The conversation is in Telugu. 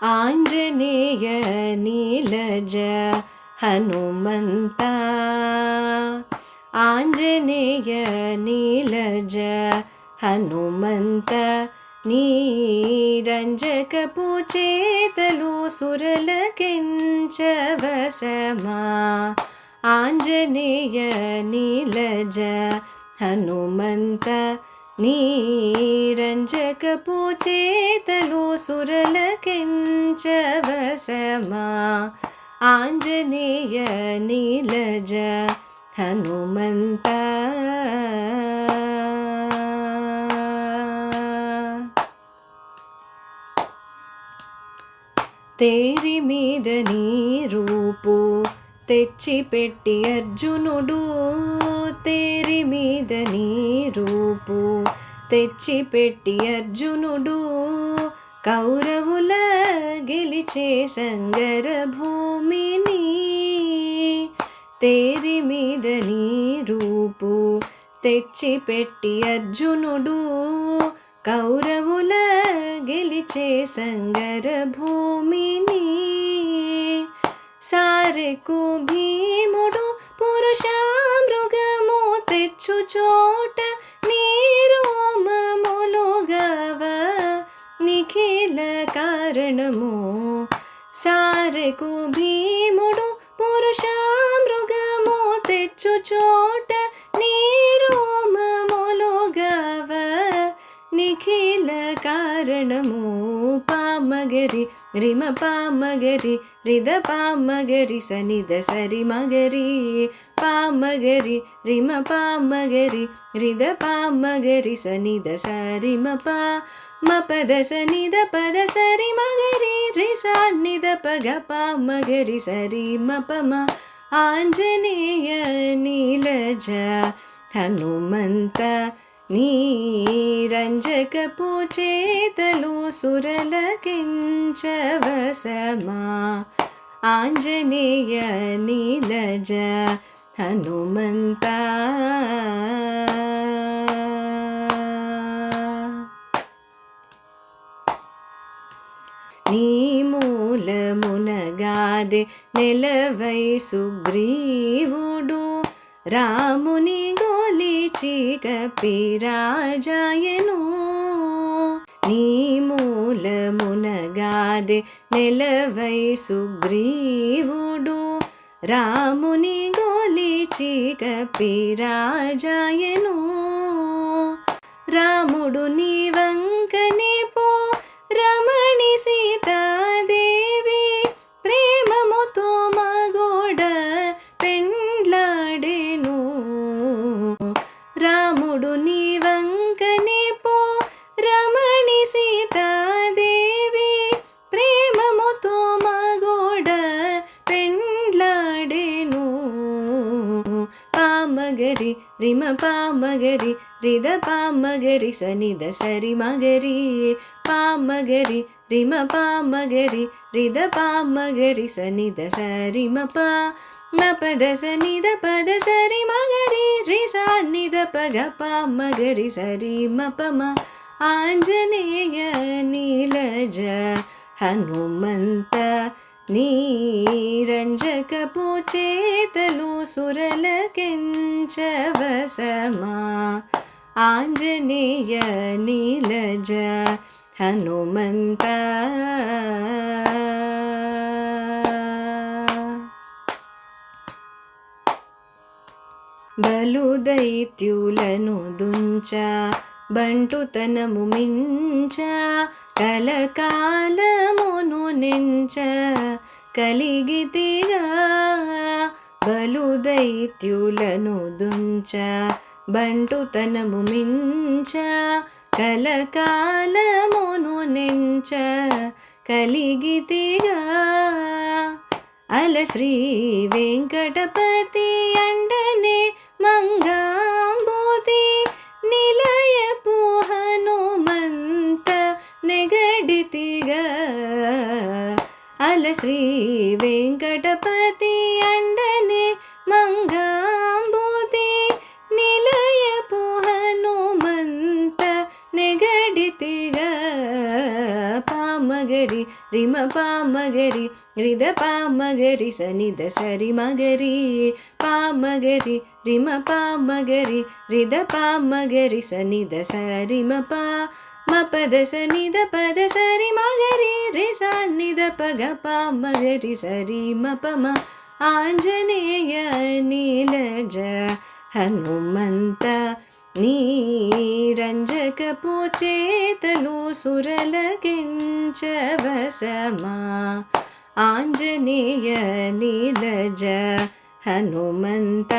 ಆಂಜನೇಯ ನೀಲಜ ಹನುಮಂತ ಆಂಜನೇಯ ನೀಲಜ ಹನುಮಂತ ನೀರಂಜಕಪು చేతలు సురలకెంచవసమా ఆంజనేయ నీలజ హనుమంత నీరంజకపు చేతలు సురలకెంచవసమా ఆంజనేయ నీలజ హనుమంత తేరి మీద నీ రూపు తెచ్చిపెట్టి అర్జునుడు తేరి మీద నీ రూపు తెచ్చిపెట్టి అర్జునుడు కౌరవుల గెలిచే సంగర భూమిని తేరి మీద నీ రూపు తెచ్చిపెట్టి అర్జునుడు కౌరవుల గెలిచే సంగర భూమిని సారెకు భీముడు పురుషామృగము తెచ్చు చోట నీరోమములుగవ నిఖిల కారణము సారెకు భీముడు పురుషామృగము తెచ్చు చోట నీరోమములుగవ నిఖిల కారణము పామగరి రిమ పామగరి రిద పామగరి సనిద సరి మగరి పామగరి రిమ పామగరి రిద పామగరి సనిద సరి మపా మపద సనిద పద సరి మగరి రి సానిద పగ పామగరి సరి మపమ ఆంజనేయ నీలజ హనుమంత నీరంజకపు చేతలు సురలకెంచవసమా ఆంజనేయ నీలజ హనుమంత నీ మూలమునగాదే నెలవై సుగ్రీవుడు రాముని గోలిచి కపిరాజాయను నీ మూలమునగాదే నెలవై సుగ్రీవుడు రాముని గోలిచి కపిరాజాయను రాముడు నీ వంకనే పో రమణి సీతాదేవి ప్రేమముతో మగోడ పెండ్లాడెను రాముడు నీ వంకనే పో రమణి సీతాదేవి ప్రేమముతో మగోడ పెండ్లాడెను పామగరి రిమ పామగరి రిద పామగరి సనిద సరి మగరి పామగరి రిమ పామగరి రిద పామగరి సనిద సరి మపా మపద సనిద పద సరి మగరి రి సానిద పగ పామగరి సరి మపమ ఆంజనేయ నీలజ హనుమంత నీరంజకపు చేతలు సురలకెంచవసమా ఆంజనేయ నీలజ హనుమంత బలు దైత్యులను దుంచ బంటుతనము మించ కలకాలమును నెంచ కలిగితిగా బలు దైత్యులను దుంచ బంటుతనము మించ కలకాలమును నెంచ కలిగితిగా అల శ్రీ వెంకటపతి అండనే మంగాంబోతి నిలయపు హనుమంత నెగడితిగా అల శ్రీ వెంకటపతి అండనే మంగాంబోతి నిలయపు హనుమంత నెగడితిగా పామ మగరి రిమ పా మగరి రిద పా మగరి సనిద సరి మగరి పా మగరి రిమ పా మగరి రిద పా మగరి సనిద సరి మ పా మ పద సనిద పద సరి మగరి రి సనిద పగ పా మగరి సరి మ ప మ ఆంజనేయ నీలజ హనుమంత నీరంజకపు చేతలు సురలకించవసమా ఆంజనేయ నీలజ హనుమంత